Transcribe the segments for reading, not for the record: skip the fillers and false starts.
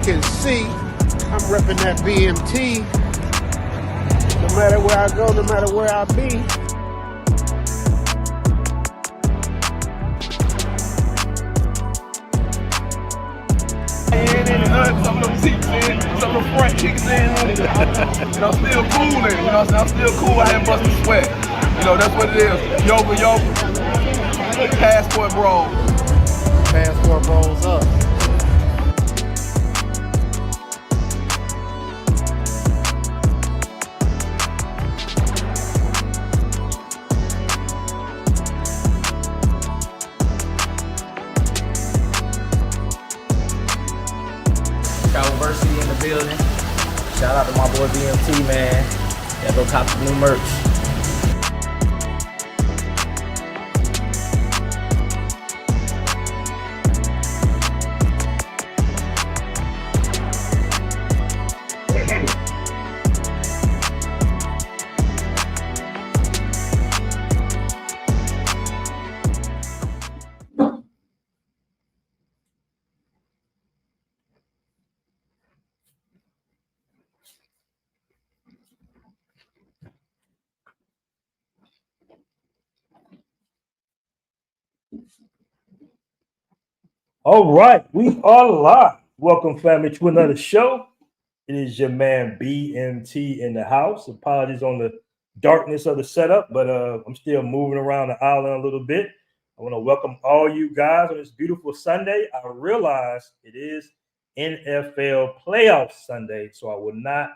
can see, I'm repping that BMT. No matter where I go, no matter where I be. Some of them seats in, some of them front kicks in, and I'm still cooling, you know what I'm saying? I'm still cool, I ain't busting sweat. You know, that's what it is. Yoga, Passport Bros. Passport Bros up. University in the building. Shout out to my boy BMT, man. Yeah, go cop the new merch. All right, we are live. Welcome, family, to another show. It is your man BMT in the house. Apologies on the darkness of the setup, but I'm still moving around the island a little bit. I want to welcome all you guys on this beautiful Sunday. I realize it is NFL playoff Sunday, so I will not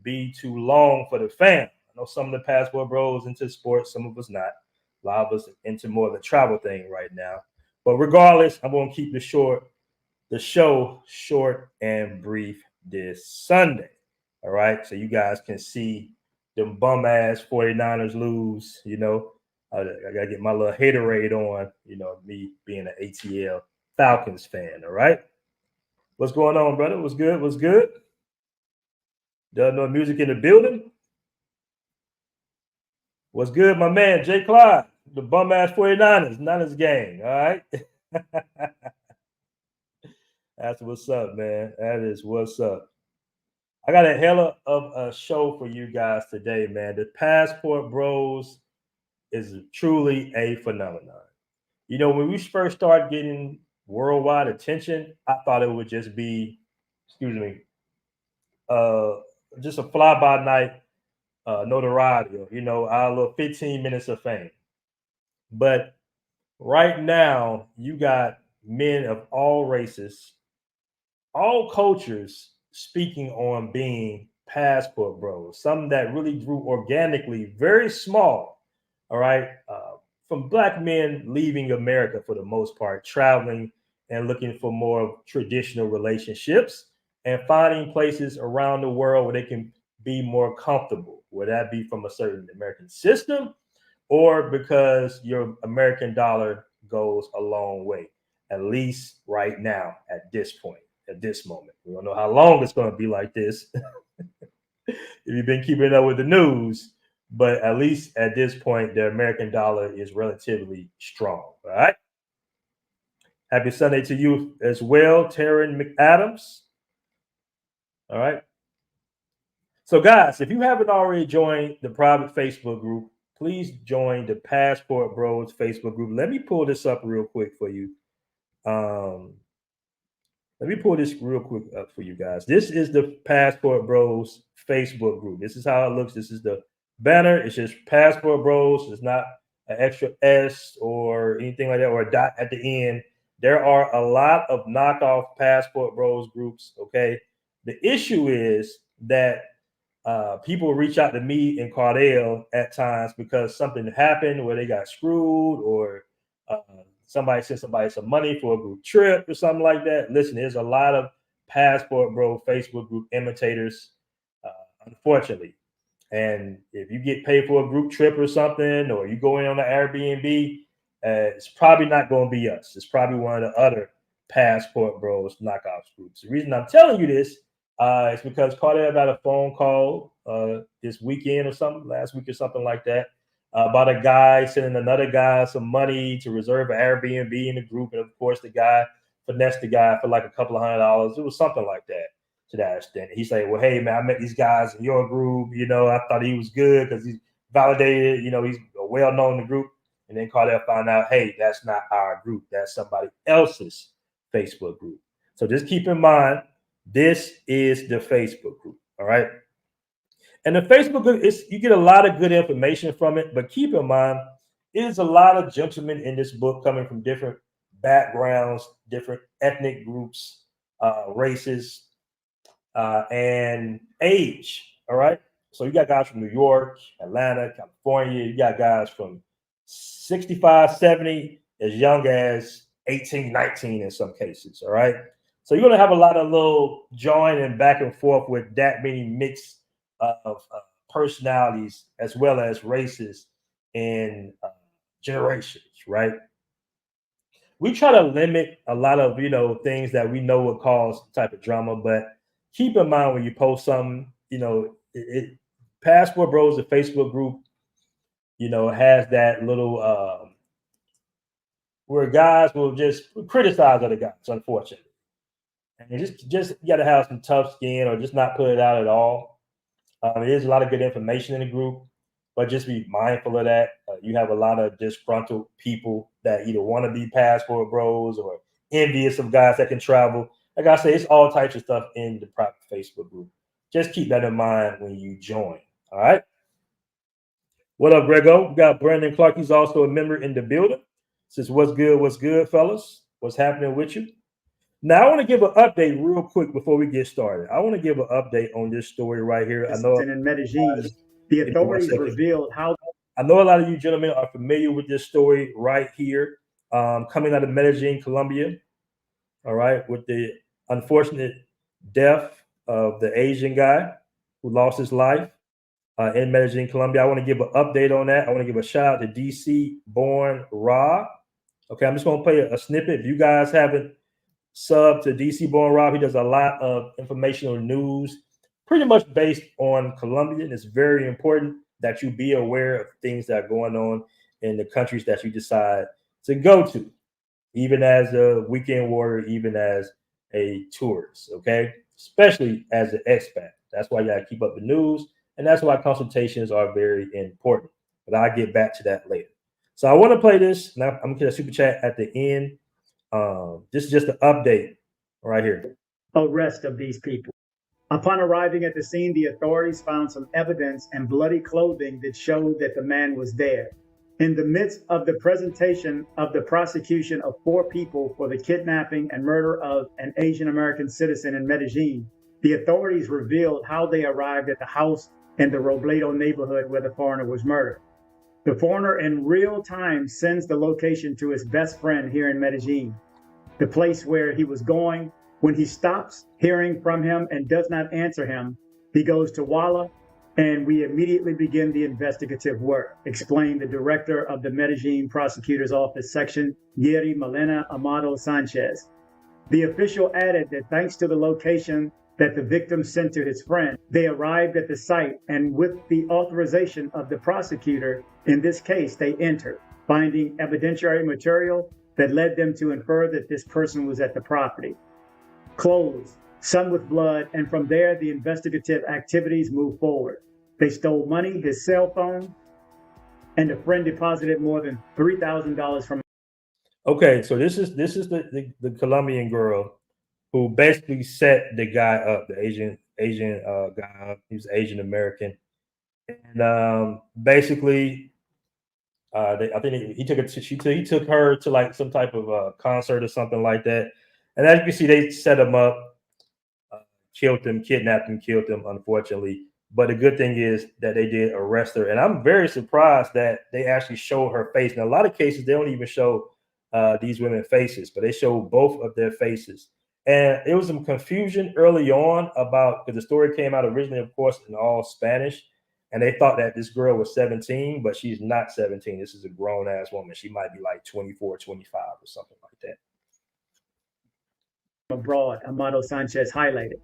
be too long for the fam. I know some of the Passport Bros into sports, some of us not. A lot of us into more of the travel thing right now. But regardless, I'm going to keep the show short and brief this Sunday. All right. So you guys can see them bum ass 49ers lose. You know, I got to get my little haterade on, you know, me being an ATL Falcons fan. All right. What's going on, brother? What's good? What's good? Does no music in the building? What's good, my man, Jay Clyde? The bum ass 49ers, Niners gang. All right. That's what's up, man. That is what's up. I got a hella of a show for you guys today, man. The Passport Bros is truly a phenomenon. You know, when we first started getting worldwide attention, I thought it would just be, excuse me, uh, just a fly by night notoriety, you know, our little 15 minutes of fame. But right now, you got men of all races, all cultures speaking on being passport bros, some that really grew organically, very small. All right. From black men leaving America for the most part, traveling and looking for more traditional relationships and finding places around the world where they can be more comfortable, whether that be from a certain American system or because your American dollar goes a long way, at least right now at this point, at this moment. We don't know how long it's going to be like this if you've been keeping up with the news, but at least at this point, the American dollar is relatively strong. All right. Happy Sunday to you as well, Taryn McAdams. All right. So, guys, if you haven't already joined the private Facebook group, please join the Passport Bros Facebook group. Let me pull this up real quick for you. Let me pull this real quick up for you guys. This is the Passport Bros Facebook group. This is how it looks. This is the banner. It's just Passport Bros. It's not an extra S or anything like that or a dot at the end. There are a lot of knockoff Passport Bros groups. Okay. The issue is that people reach out to me and Cardell at times because something happened where they got screwed or somebody sent somebody some money for a group trip or something like that. Listen, there's a lot of Passport Bro Facebook group imitators, unfortunately. And if you get paid for a group trip or something, or you go in on an Airbnb, it's probably not going to be us. It's probably one of the other Passport Bros knockoff groups. The reason I'm telling you this is because Carter got a phone call this weekend or something, last week or something like that, about a guy sending another guy some money to reserve an Airbnb in the group. And of course, the guy finessed the guy for like a couple of $100. It was something like that to that extent. He said, well, hey, man, I met these guys in your group. You know, I thought he was good because he's validated. You know, he's well-known in the group. And then Cardell found out, hey, that's not our group. That's somebody else's Facebook group. So just keep in mind, this is the Facebook group, all right? And the Facebook group, you get a lot of good information from it, but keep in mind, there's a lot of gentlemen in this book coming from different backgrounds, different ethnic groups, races, and age, all right? So you got guys from New York, Atlanta, California. You got guys from 65, 70, as young as 18, 19 in some cases, all right? So you're going to have a lot of little join and back and forth with that many mix of personalities as well as races and generations, right? We try to limit a lot of, things that we know would cause type of drama, but keep in mind when you post something, Passport Bros, the Facebook group, has that little where guys will just criticize other guys, unfortunately. And just you got to have some tough skin or just not put it out at all. There's a lot of good information in the group, but just be mindful of that. You have a lot of disgruntled people that either want to be Passport Bros or envious of guys that can travel. Like I say, it's all types of stuff in the private Facebook group. Just keep that in mind when you join. All right. What up, Grego? We got Brandon Clark. He's also a member in the building. Says, what's good, fellas? What's happening with you? Now, I want to give an update real quick before we get started. I want to give an update on this story right here. I know in Medellin, the authorities revealed how. I know a lot of you gentlemen are familiar with this story right here, coming out of Medellin, Colombia. All right, with the unfortunate death of the Asian guy who lost his life in Medellin, Colombia. I want to give an update on that. I want to give a shout out to DC-born Rob. Okay, I'm just going to play a snippet. If you guys haven't subbed to DC-born Rob, he does a lot of informational news, pretty much based on Colombia. And it's very important that you be aware of things that are going on in the countries that you decide to go to, even as a weekend warrior, even as a tourist, okay? Especially as an expat. That's why you gotta keep up the news, and that's why consultations are very important. But I'll get back to that later. So I want to play this. Now I'm gonna get a super chat at the end. This is just an update right here. Arrest of these people. Upon arriving at the scene, the authorities found some evidence and bloody clothing that showed that the man was there. In the midst of the presentation of the prosecution of 4 people for the kidnapping and murder of an Asian American citizen in Medellin, the authorities revealed how they arrived at the house in the Robledo neighborhood where the foreigner was murdered. The foreigner in real time sends the location to his best friend here in Medellin, the place where he was going. When he stops hearing from him and does not answer him, he goes to Walla, and we immediately begin the investigative work, explained the director of the Medellin Prosecutor's Office section, Yeri Malena Amado Sanchez. The official added that thanks to the location that the victim sent to his friend, they arrived at the site, and with the authorization of the prosecutor, in this case, they entered, finding evidentiary material that led them to infer that this person was at the property. Clothes, some with blood, and from there the investigative activities moved forward. They stole money, his cell phone, and a friend deposited more than $3,000 from. Okay, so this is the Colombian girl who basically set the guy up, the Asian guy up. He was Asian American, and basically, I think he took her to like some type of concert or something like that. And as you can see, they set him up, killed him, kidnapped him, killed him, unfortunately. But the good thing is that they did arrest her. And I'm very surprised that they actually show her face. In a lot of cases, they don't even show these women's faces, but they show both of their faces. And it was some confusion early on about, because the story came out originally, of course, in all Spanish. And they thought that this girl was 17, but she's not 17. This is a grown-ass woman. She might be like 24, 25 or something like that. Abroad, Amado Sanchez highlighted.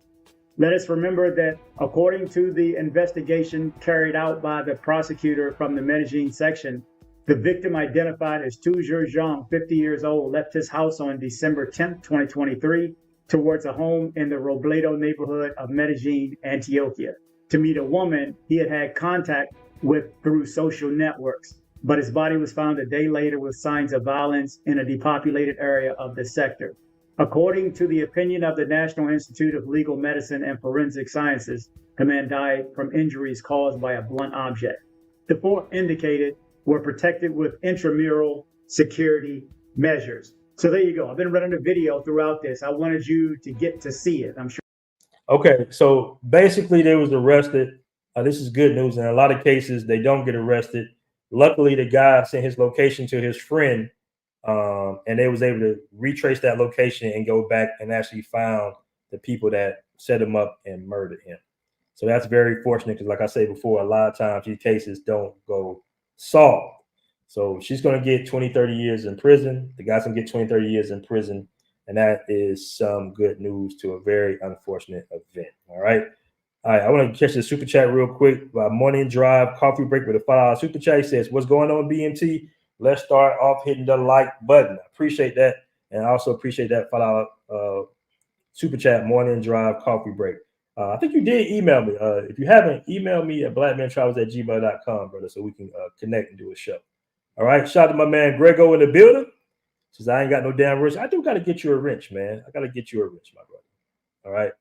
Let us remember that according to the investigation carried out by the prosecutor from the Medellin section, The victim, identified as Tujer Zhang, 50 years old, left his house on December 10, 2023, towards a home in the Robledo neighborhood of Medellin, Antioquia, to meet a woman he had had contact with through social networks. But his body was found a day later with signs of violence in a depopulated area of the sector. According to the opinion of the National Institute of Legal Medicine and Forensic Sciences, the man died from injuries caused by a blunt object. The four indicated were protected with intramural security measures. So there you go. I've been running a video throughout this. I wanted you to get to see it. I'm sure. Okay, so basically they was arrested. This is good news. In a lot of cases, they don't get arrested. Luckily, the guy sent his location to his friend, and they was able to retrace that location and go back and actually found the people that set him up and murdered him. So that's very fortunate because, like I said before, a lot of times these cases don't go solved. So she's going to get 20, 30 years in prison. The guy's going to get 20, 30 years in prison. And that is some good news to a very unfortunate event. All right. All right. I want to catch the super chat real quick. Morning Drive Coffee Break with a $5 super chat. He says, what's going on, BMT? Let's start off hitting the like button. I appreciate that. And I also appreciate that $5 super chat, Morning Drive Coffee Break. I think you did email me. If you haven't, email me at blackmantravels@gmail.com, brother, so we can connect and do a show. All right. Shout out to my man Grego in the building. Says I ain't got no damn wrench. I do got to get you a wrench, man. I got to get you a wrench, my brother. All right.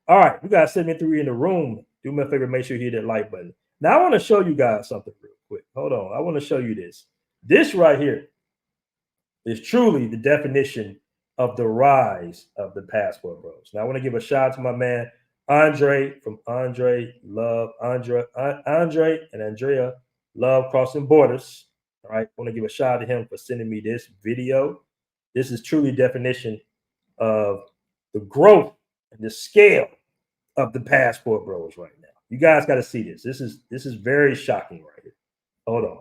All right. We got 73 in the room. Do me a favor, make sure you hit that like button. Now I want to show you guys something real quick. Hold on. I want to show you this. This right here is truly the definition of the rise of the Passport Bros. Now I want to give a shout out to my man Andre from Andre and Andrea Love Crossing Borders. All right, I want to give a shout out to him for sending me this video. This is truly definition of the growth and the scale of the Passport Bros right now. You guys got to see this. This is very shocking right here. Hold on.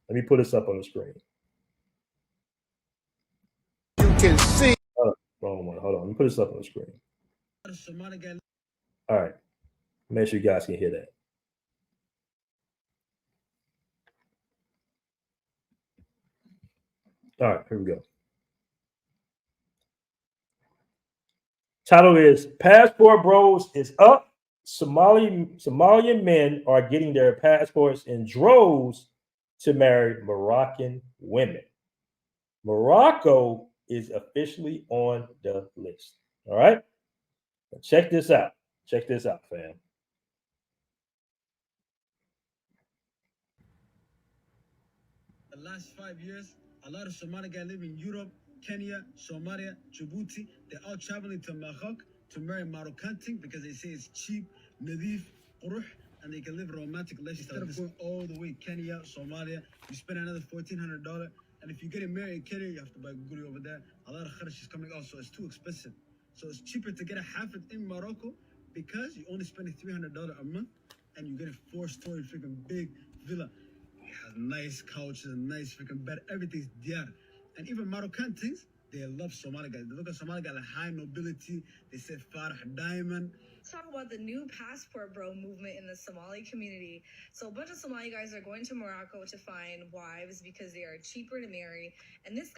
Let me put this up on the screen. You can see. Wrong one. Hold on. Let me put this up on the screen. All right. Make sure you guys can hear that. All right, here we go. Title is Passport Bros is up. Somalian men are getting their passports in droves to marry Moroccan women. Morocco is officially on the list. All right. Now check this out. Check this out, fam. The last 5 years, a lot of Somali guys live in Europe, Kenya, Somalia, Djibouti. They're all traveling to Morocco to marry Moroccan because they say it's cheap, nadif, quruh, and they can live a romantic relationship. Instead of going all the way Kenya, Somalia, you spend another $1,400. And if you get married in Kenya, you have to buy guri over there. A lot of kharash is coming out, so it's too expensive. So it's cheaper to get a hafid in Morocco because you only spend $300 a month and you get a 4-story freaking big villa. It has nice couches, nice freaking bed, everything's there. And even Moroccan things, they love Somali guys. They look at Somali guys like high nobility. They say Farah Diamond. Let's talk about the new Passport Bro movement in the Somali community. So a bunch of Somali guys are going to Morocco to find wives because they are cheaper to marry. And this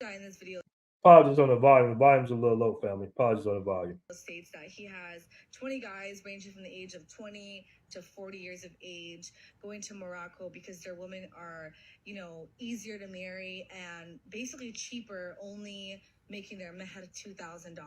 guy in this video Apologies on the volume. The volume's a little low, family. Apologies on the volume. States that he has 20 guys ranging from the age of 20 to 40 years of age going to Morocco because their women are, easier to marry and basically cheaper, only making their meher $2,000.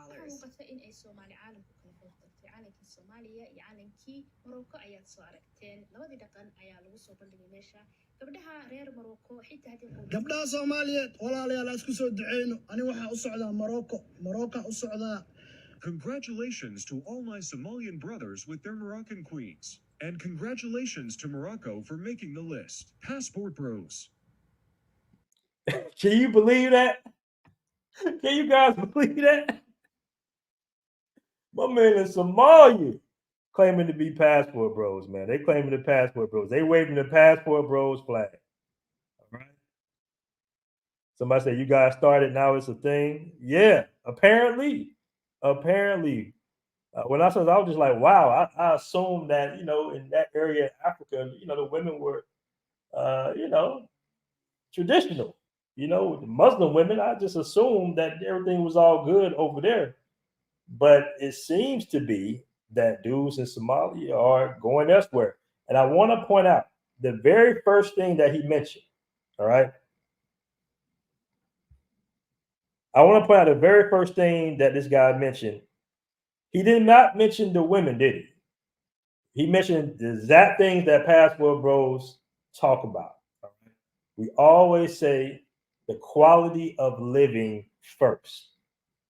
caalamkii Soomaaliya iyo caalamkii Morocco ayaad soo aragteen labadii dhaqan ayaa lagu soo bandhigay meesha gabdhaha reer Morocco xitaa hadii gabdhaha Soomaaliyeed walaalayaal isku soo duceeyno ani waxa u socdaa Morocco u socdaa. Congratulations to all my Somalian brothers with their Moroccan queens. And congratulations to Morocco for making the list. Passport Bros. Can you believe that? Can you guys believe that? My man in Somalia claiming to be Passport Bros, man. They claiming the Passport Bros. They waving the Passport Bros flag. All right. Somebody said, you guys started, now it's a thing. Yeah, apparently. When I saw that, I was just like, wow, I assumed that, in that area of Africa, the women were, traditional. You know, the Muslim women, I just assumed that everything was all good over there. But it seems to be that dudes in Somalia are going elsewhere. And I want to point out the very first thing that he mentioned, all right? I want to point out the very first thing that this guy mentioned. He did not mention the women, did he? He mentioned the exact things that Passport Bros talk about. We always say the quality of living first.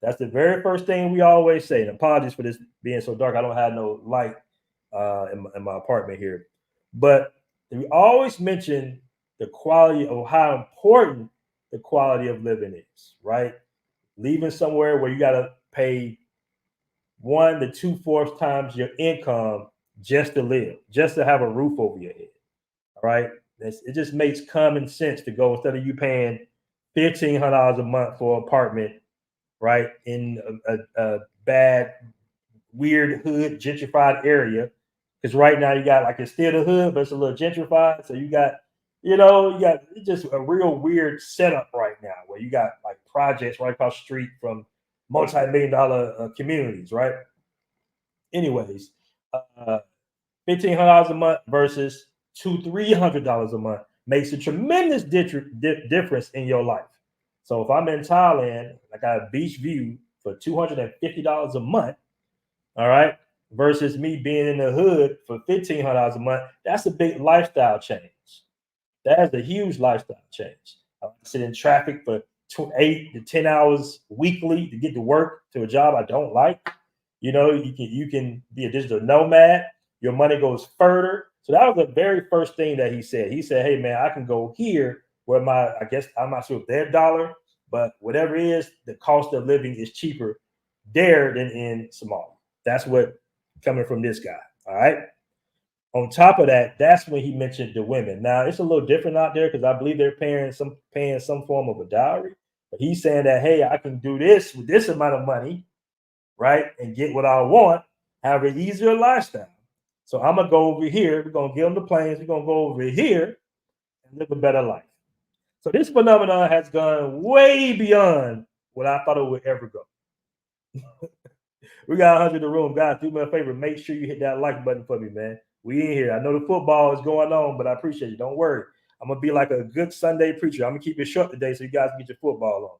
That's the very first thing we always say. And apologies for this being so dark. I don't have no light in my apartment here. But we always mention the quality of how important the quality of living is, right? Leaving somewhere where you got to pay 1 to 2/4 times your income just to live, just to have a roof over your head. All right. It just makes common sense to go instead of you paying $1,500 a month for an apartment, right, in a bad, weird hood gentrified area. Because right now you got like it's still the hood, but it's a little gentrified. So you got it's just a real weird setup right now where you got like projects right across the street from multi-million-dollar communities, right? Anyways, $1,500 a month versus $200-300 a month makes a tremendous difference in your life. So if I'm in Thailand, I got a beach view for $250 a month, all right, versus me being in the hood for $1,500 a month, that's a big lifestyle change. That is a huge lifestyle change. I sit in traffic for 8 to 10 hours weekly to get to work to a job I don't like. You know, you can be a digital nomad. Your money goes further. So that was the very first thing that he said. He said, hey, man, I can go here where I guess I'm not sure if their dollar, but whatever it is, the cost of living is cheaper there than in Somalia. That's what coming from this guy. All right. On top of that, that's when he mentioned the women. Now it's a little different out there because I believe they're paying some form of a dowry. But he's saying that, hey, I can do this with this amount of money, right, and get what I want, have an easier lifestyle. So I'm gonna go over here. We're gonna give them the planes. We're gonna go over here and live a better life. So this phenomenon has gone way beyond what I thought it would ever go. We got 100 in the room, guys. Do me a favor. Make sure you hit that like button for me, man. We in here. I know the football is going on, but I appreciate you. Don't worry. I'm gonna be like a good Sunday preacher. I'm gonna keep it short today so you guys can get your football on.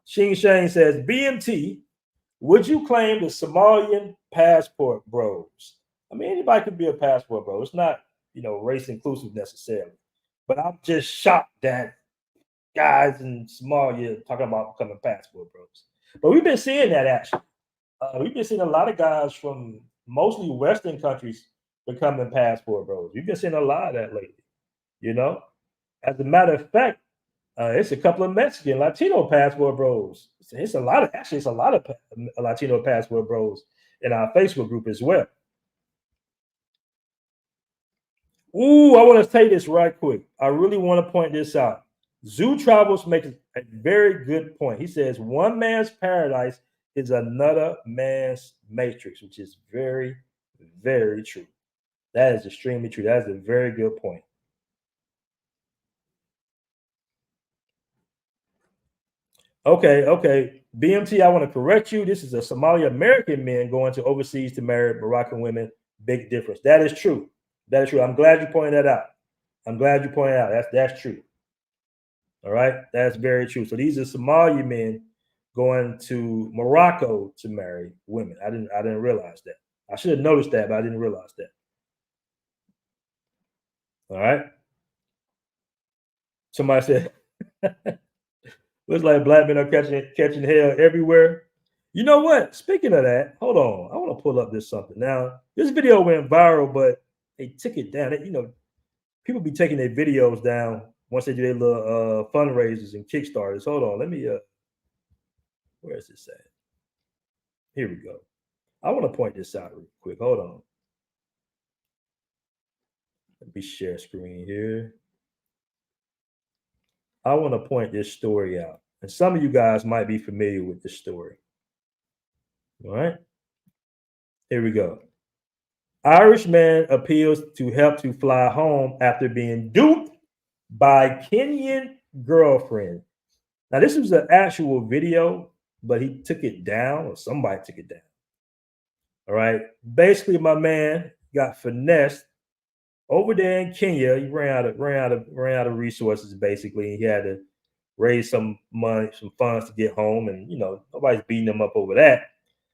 Shing Shane says, BMT, would you claim the Somalian passport bros? I mean, anybody could be a passport bro. It's not, race inclusive necessarily. But I'm just shocked that guys in Somalia talking about becoming passport bros. But we've been seeing that actually. We've been seeing a lot of guys from mostly Western countries becoming passport bros. We've been seeing a lot of that lately. As a matter of fact, it's a couple of Mexican Latino passport bros. It's a lot of Latino passport bros in our Facebook group as well. Ooh, I want to say this right quick. I really want to point this out. Zoo Travels makes a very good point. He says one man's paradise is another man's matrix, which is very, very true. That is extremely true. That is a very good point. Okay. BMT, I want to correct you. This is a Somali American man going to overseas to marry Moroccan women. Big difference. That is true. That is true. I'm glad you pointed that out. That's true. All right. That's very true. So these are Somali men going to Morocco to marry women. I didn't realize that. I should have noticed that, but I didn't realize that. All right. Somebody said, looks like black men are catching hell everywhere. You know what? Speaking of that, hold on. I want to pull up this something. Now, this video went viral, but they took it down. People be taking their videos down once they do their little fundraisers and Kickstarters. Hold on. Let me where is this at? Here we go. I want to point this out real quick. Hold on. Let me share screen here. I want to point this story out. And some of you guys might be familiar with this story. All right. Here we go. Irish man appeals to help to fly home after being duped by Kenyan girlfriend. Now, this was an actual video, but he took it down, or somebody took it down. All right. Basically, my man got finessed over there in Kenya. He ran out of resources. Basically, he had to raise some money, some funds to get home, and nobody's beating him up over that.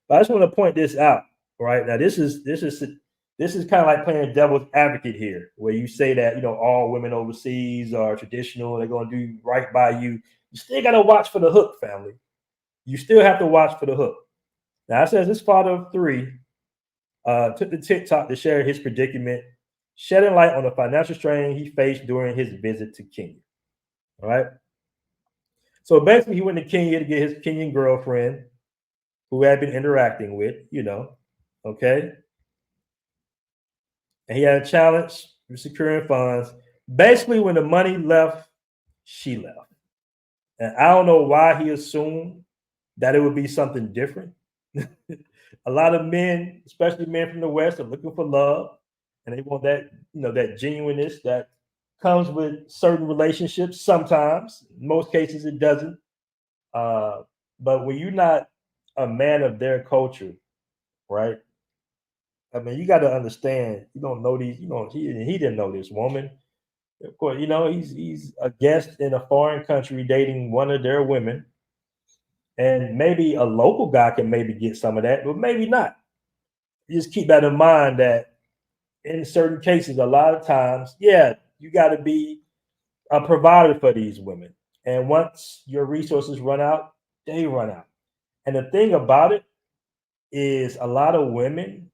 But I just want to point this out. Right now, this is kind of like playing devil's advocate here, where you say that all women overseas are traditional, they're going to do right by you. You still got to watch for the hook, family. You still have to watch for the hook. Now, it says this father of three took to TikTok to share his predicament, shedding light on the financial strain he faced during his visit to Kenya. All right. So basically, he went to Kenya to get his Kenyan girlfriend, who had been interacting with, okay. And he had a challenge with securing funds. Basically, when the money left, she left. And I don't know why he assumed that it would be something different. A lot of men, especially men from the West, are looking for love, and they want that, that genuineness that comes with certain relationships. Sometimes, in most cases, it doesn't. But when you're not a man of their culture, right? I mean, you got to understand. You don't know these. He didn't know this woman. Of course, he's a guest in a foreign country dating one of their women. And maybe a local guy can maybe get some of that, but maybe not. You just keep that in mind that in certain cases, a lot of times, you got to be a provider for these women. And once your resources run out, they run out. And the thing about it is a lot of women,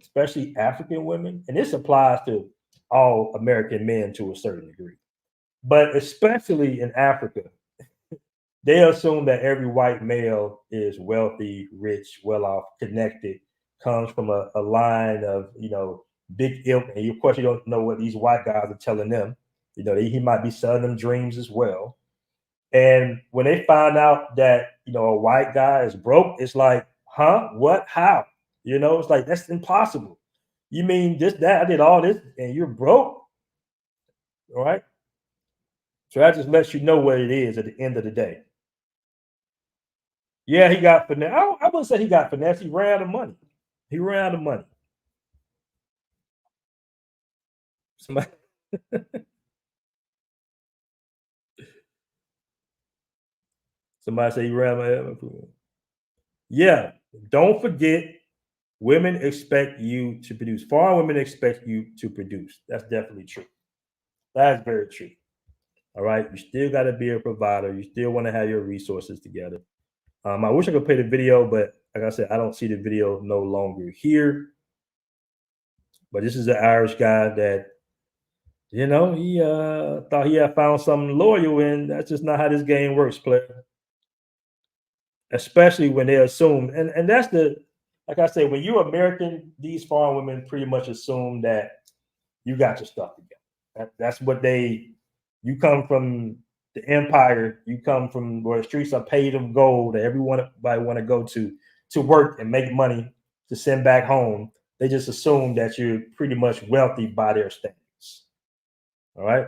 especially African women, and this applies to all American men to a certain degree, but especially in Africa, they assume that every white male is wealthy, rich, well off, connected, comes from a line of, big ilk. And of course, you don't know what these white guys are telling them. He might be selling them dreams as well. And when they find out that, a white guy is broke, it's like, huh? What? How? It's like, that's impossible. You mean this, that, I did all this and you're broke? All right. So that just lets you know what it is at the end of the day. Yeah, he got finesse. I wouldn't say he got finesse. He ran out of money. Somebody, somebody say he ran out of money. Yeah, don't forget, women expect you to produce. Foreign women expect you to produce. That's definitely true. That's very true. All right. You still got to be a provider. You still want to have your resources together. I wish I could play the video, but like I said, I don't see the video no longer here. But this is an Irish guy that, he thought he had found something loyal, and that's just not how this game works, player. Especially when they assume, and that's like I say, when you're American, these foreign women pretty much assume that you got your stuff together. That's what you come from the empire, you come from where the streets are paved of gold that everybody want to go to work and make money to send back home. They just assume that you're pretty much wealthy by their standards. All right.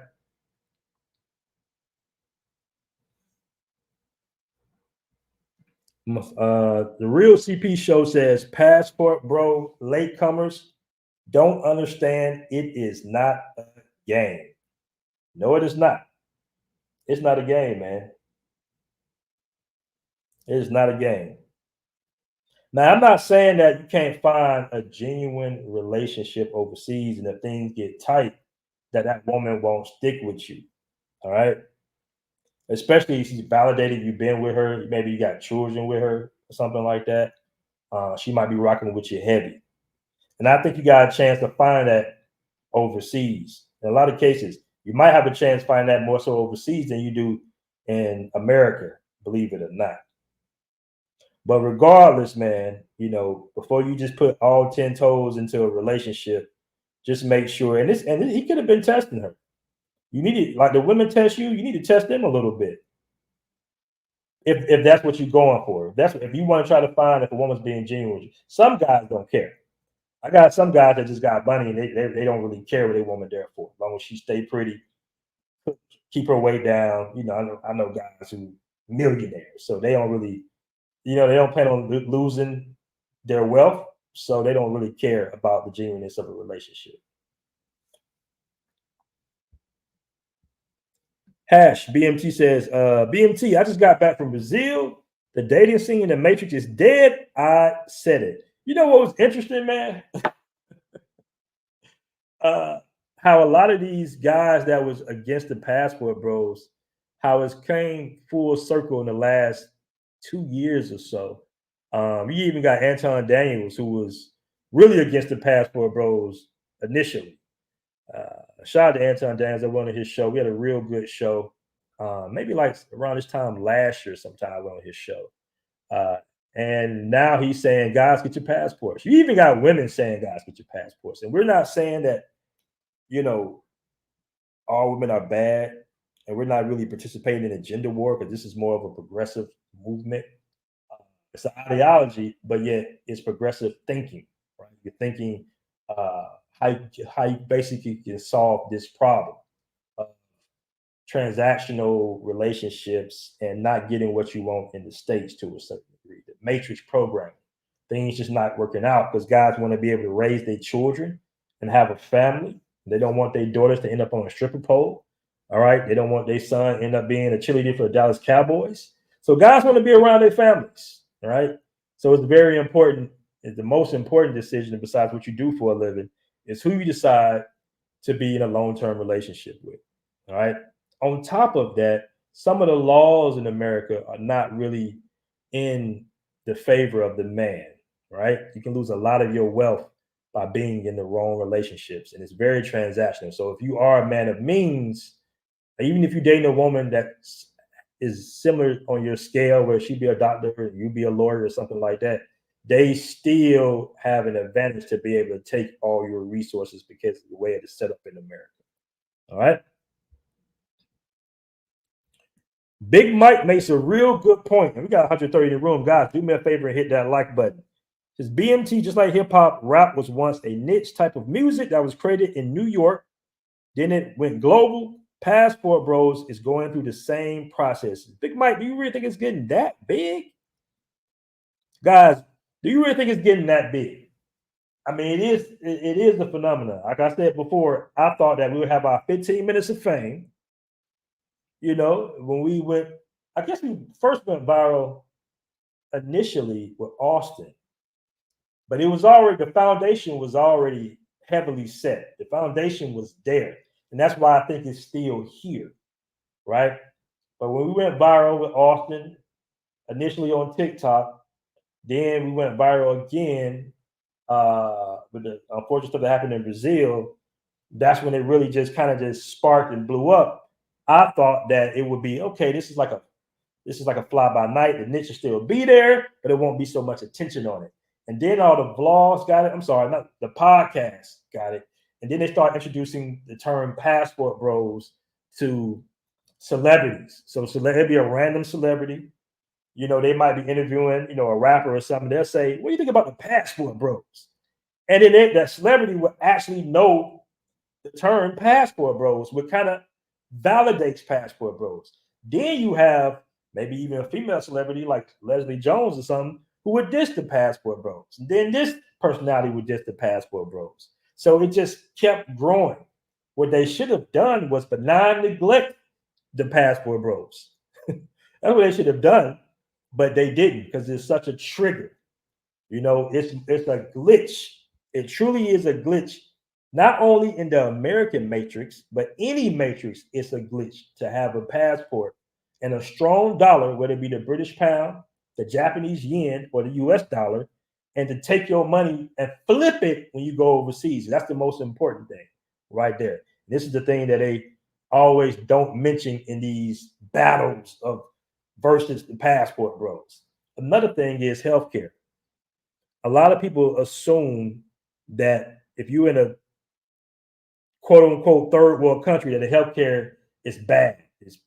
The real CP show says Passport Bro latecomers don't understand it is not a game. No, it is not. It's not a game, man. It is not a game. Now, I'm not saying that you can't find a genuine relationship overseas, and if things get tight, that woman won't stick with you. All right. Especially if she's validated you've been with her, maybe you got children with her or something like that. She might be rocking with you heavy. And I think you got a chance to find that overseas. In a lot of cases, you might have a chance to find that more so overseas than you do in America, believe it or not. But regardless, man, before you just put all 10 toes into a relationship, just make sure. And he could have been testing her. You need to, like the women test you, you need to test them a little bit. If that's what you're going for. If you want to try to find if a woman's being genuine. Some guys don't care. I got some guys that just got money and they don't really care what they woman there for, as long as she stay pretty. keep her weight down. You know, I know guys who millionaires, so they don't really, they don't plan on losing their wealth, so they don't really care about the genuineness of a relationship. Hash BMT says, BMT, I just got back from Brazil. The dating scene in the Matrix is dead. I said it. You know what was interesting, man? How a lot of these guys that was against the Passport Bros, how it's came full circle in the last 2 years or so. You even got Anton Daniels, who was really against the Passport Bros initially. Shout out to Anton Daniels. I went on his show. We had a real good show. Maybe like around this time last year, sometime I went on his show. And now he's saying, guys, get your passports. You even got women saying, guys, get your passports. And we're not saying that, all women are bad, and we're not really participating in a gender war, because this is more of a progressive movement. It's an ideology, but yet it's progressive thinking, right? You're thinking how you basically can solve this problem of transactional relationships and not getting what you want in the States to a certain degree. The matrix programming, things just not working out because guys want to be able to raise their children and have a family. They don't want their daughters to end up on a stripper pole. All right. They don't want their son end up being a cheerleader for the Dallas Cowboys. So guys want to be around their families. All right. So it's very important. It's the most important decision besides what you do for a living is who you decide to be in a long-term relationship with. All right. On top of that, some of the laws in America are not really in the favor of the man. Right. You can lose a lot of your wealth by being in the wrong relationships, and it's very transactional. So if you are a man of means, even if you're dating a woman that is similar on your scale, where she be a doctor and you be a lawyer or something like that, they still have an advantage to be able to take all your resources because of the way it is set up in America. All right. Big Mike makes a real good point, and we got 130 in the room. Guys, do me a favor and hit that like button. His BMT, just like hip hop, rap was once a niche type of music that was created in New York. Then it went global. Passport Bros is going through the same process. Big Mike, do you really think it's getting that big? Guys, do you really think it's getting that big? I mean, it is a phenomenon. Like I said before, I thought that we would have our 15 minutes of fame. When we went, I guess we first went viral initially with Austin. But it was already, the foundation was already heavily set. The foundation was there. And that's why I think it's still here, right? But when we went viral with Austin, initially on TikTok, then we went viral again with the unfortunate stuff that happened in Brazil. That's when it really just kind of just sparked and blew up. I thought that it would be, okay, this is like a fly by night. The niche will still be there, but it won't be so much attention on it. And then all the vlogs got it. I'm sorry, not the podcast got it. And then they start introducing the term Passport Bros to celebrities. So it'd be a random celebrity. They might be interviewing, a rapper or something. They'll say, what do you think about the Passport Bros? And then that celebrity would actually know the term Passport Bros, which kind of validates Passport Bros. Then you have maybe even a female celebrity like Leslie Jones or something who would diss the Passport Bros. And then this personality would diss the Passport Bros. So it just kept growing. What they should have done was benign neglect the Passport Bros. That's what they should have done, but they didn't because it's such a trigger. It's a glitch. It truly is a glitch, not only in the American matrix, but any matrix. It's a glitch to have a passport and a strong dollar, whether it be the British pound, the Japanese yen, or the US dollar, and to take your money and flip it when you go overseas. That's the most important thing right there. This is the thing that they always don't mention in these battles of versus the Passport Bros. Another thing is healthcare. A lot of people assume that if you're in a quote unquote third world country, that the healthcare is bad, is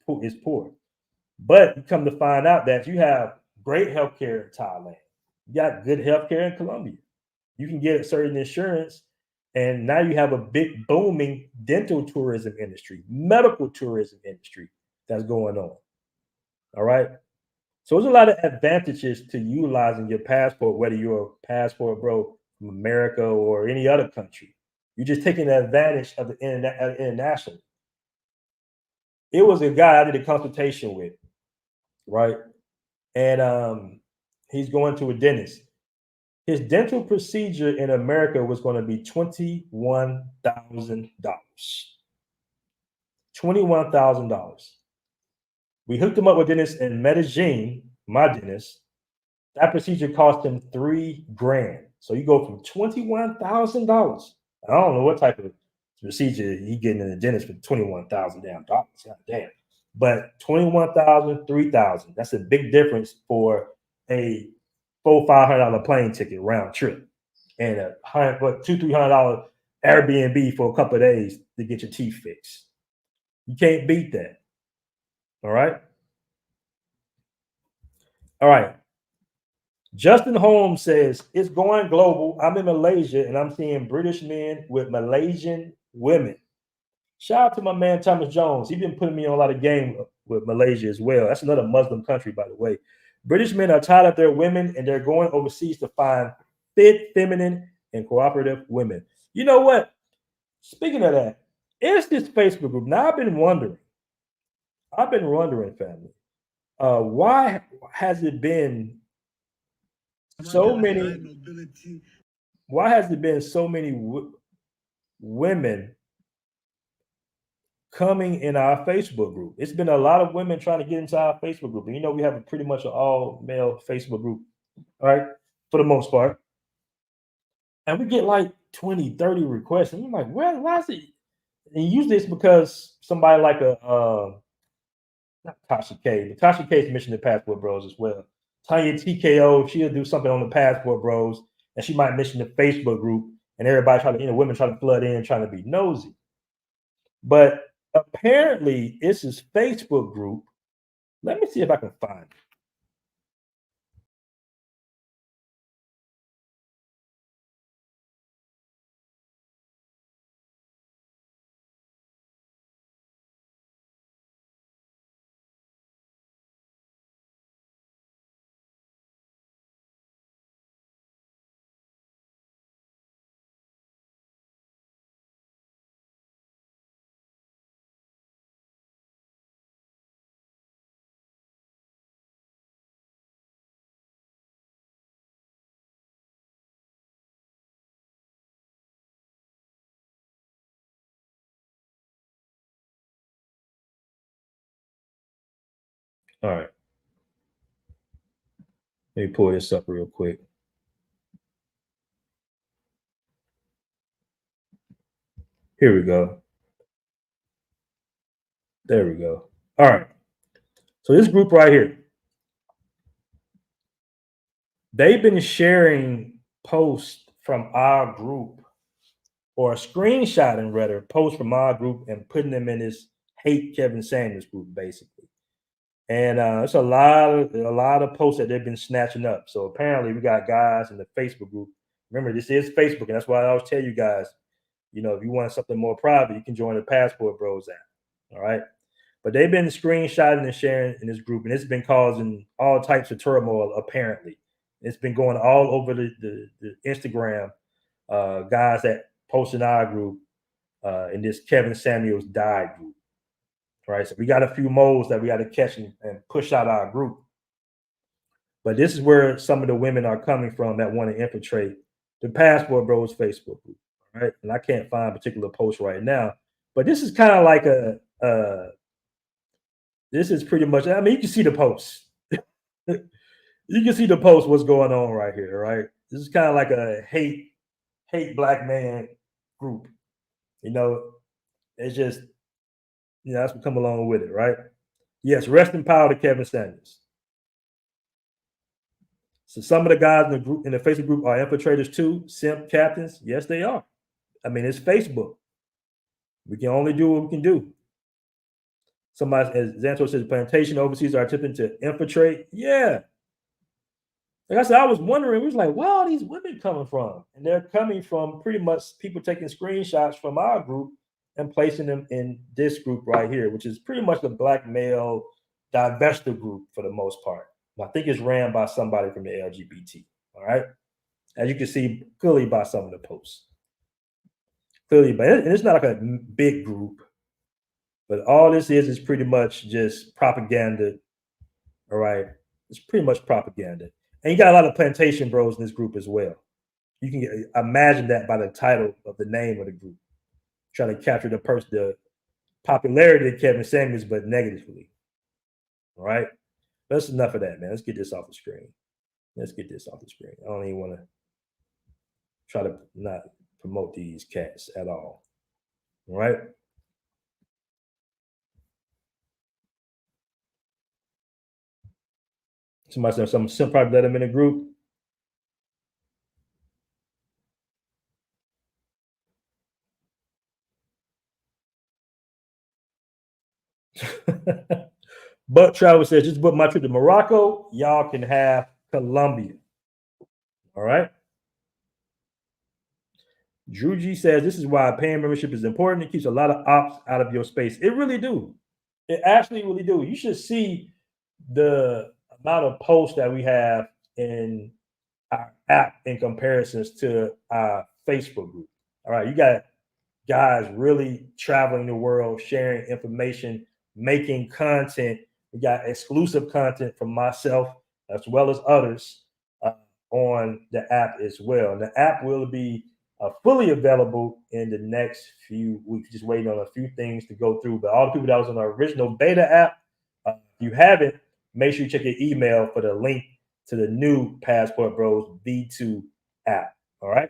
poor. But you come to find out that you have great healthcare in Thailand. You got good healthcare in Colombia. You can get a certain insurance And now you have a big booming dental tourism industry, medical tourism industry that's going on. All right. So there's a lot of advantages to utilizing your passport, whether you're a passport bro from America or any other country. You're just taking advantage of the international. It was a guy I did a consultation with, right? And he's going to a dentist. His dental procedure in America was going to be $21,000. $21,000. We hooked him up with dentist in Medellin, my dentist. That procedure cost him $3,000. So you go from $21,000. I don't know what type of procedure he getting in the dentist for $21,000 damn dollars. God damn. But 21,000, 3,000. That's a big difference for a $400-500 plane ticket round trip, and a $200-300 Airbnb for a couple of days to get your teeth fixed. You can't beat that. All right. All right. Justin Holmes says it's going global. I'm in Malaysia and I'm seeing British men with Malaysian women. Shout out to my man Thomas Jones. He's been putting me on a lot of game with Malaysia as well. That's another Muslim country, by the way. British men are tired of their women and they're going overseas to find fit, feminine, and cooperative women. You know what? Speaking of that, it's this Facebook group. Now I've been wondering, family, why has it been so many? Why has there been so many women coming in our Facebook group? It's been a lot of women trying to get into our Facebook group. And you know, we have a pretty much an all male Facebook group, all right, for the most part. And we get like 20, 30 requests. And I'm like, well, why is it? And usually it's because somebody like not Tasha K, but Tasha K's mentioned the Passport Bros as well. Tanya TKO, she'll do something on the Passport Bros, and she might mention the Facebook group, and everybody trying to, women trying to flood in, trying to be nosy. But apparently, it's his Facebook group. Let me see if I can find it. All right. Let me pull this up real quick. Here we go. There we go. All right. So this group right here, they've been sharing posts from our group, or screenshotting rather posts from our group and putting them in this hate Kevin Samuels group, basically. And it's a lot of posts that they've been snatching up. So apparently we got guys in the Facebook group. Remember, this is Facebook, and that's why I always tell you guys, if you want something more private, you can join the Passport Bros app. All right. But they've been screenshotting and sharing in this group, and it's been causing all types of turmoil, apparently. It's been going all over the Instagram, guys that post in our group, in this Kevin Samuels died group. Right. So we got a few moles that we got to catch and push out our group. But this is where some of the women are coming from that want to infiltrate the Passport Bros Facebook group. Right. And I can't find a particular post right now, but this is kind of like this is pretty much, I mean, you can see the post. You can see the post, what's going on right here, right? This is kind of like a hate black man group. It's just, that's what come along with it, right? Yes, rest in power to Kevin Samuels. So some of the guys in the group, in the Facebook group, are infiltrators too, simp captains. Yes, they are. I mean, it's Facebook. We can only do what we can do. Somebody, as Xanto says, plantation overseas are attempting to infiltrate. Yeah. Like I said, I was wondering, we was like, where are these women coming from? And they're coming from pretty much people taking screenshots from our group and placing them in this group right here, which is pretty much the black male divester group for the most part. I think it's ran by somebody from the LGBT. All right. As you can see clearly by some of the posts. Clearly, but it's not like a big group. But all this is pretty much just propaganda. All right. It's pretty much propaganda. And you got a lot of plantation bros in this group as well. You can imagine that by the title of the name of the group, trying to capture the popularity of Kevin Samuels, but negatively. All right. That's enough of that, man. Let's get this off the screen. Let's get this off the screen. I don't even want to try to not promote these cats at all. All right. Somebody said some probably let them in the group. But Travis says, just book my trip to Morocco. Y'all can have Colombia. All right. Drew G says, this is why paying membership is important. It keeps a lot of ops out of your space. It really do. It actually really do. You should see the amount of posts that we have in our app in comparisons to our Facebook group. All right. You got guys really traveling the world, sharing information, making content. We got exclusive content from myself as well as others on the app as well. And the app will be fully available in the next few weeks. Just waiting on a few things to go through. But all the people that was on the original beta app, if you haven't, make sure you check your email for the link to the new Passport Bros V2 app. All right.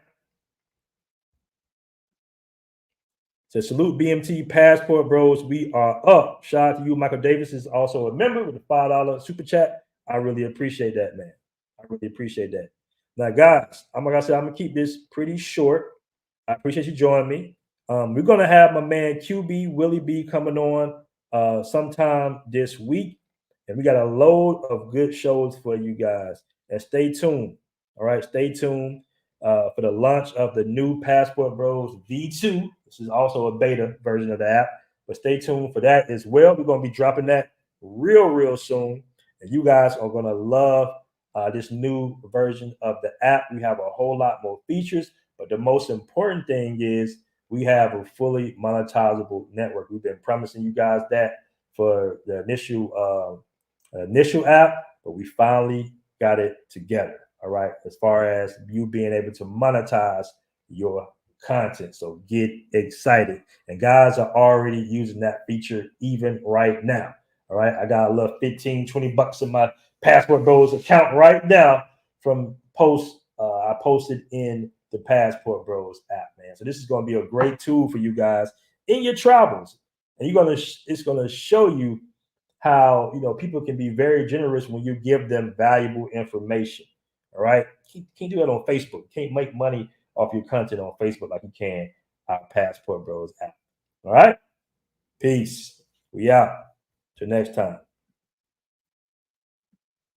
So salute BMT Passport Bros. We are up. Shout out to you. Michael Davis is also a member with a $5 super chat. I really appreciate that, man. I really appreciate that. Now, guys, I'm gonna keep this pretty short. I appreciate you joining me. We're gonna have my man QB Willie B coming on sometime this week, and we got a load of good shows for you guys. And stay tuned. All right, stay tuned for the launch of the new Passport Bros V2. This is also a beta version of the app, but stay tuned for that as well. We're gonna be dropping that real soon, and you guys are gonna love this new version of the app. We have a whole lot more features, but the most important thing is we have a fully monetizable network. We've been promising you guys that for the initial app, but we finally got it together. All right, as far as you being able to monetize your content. So get excited. And guys are already using that feature even right now. All right, I got a little 15, 20 bucks in my Passport Bros account right now from posts I posted in the Passport Bros app, man. So this is going to be a great tool for you guys in your travels. And it's going to show you how, people can be very generous when you give them valuable information. All right. Can't do that on Facebook. Can't make money off your content on Facebook like you can our Passport Bros app. All right. Peace. We out. Till next time.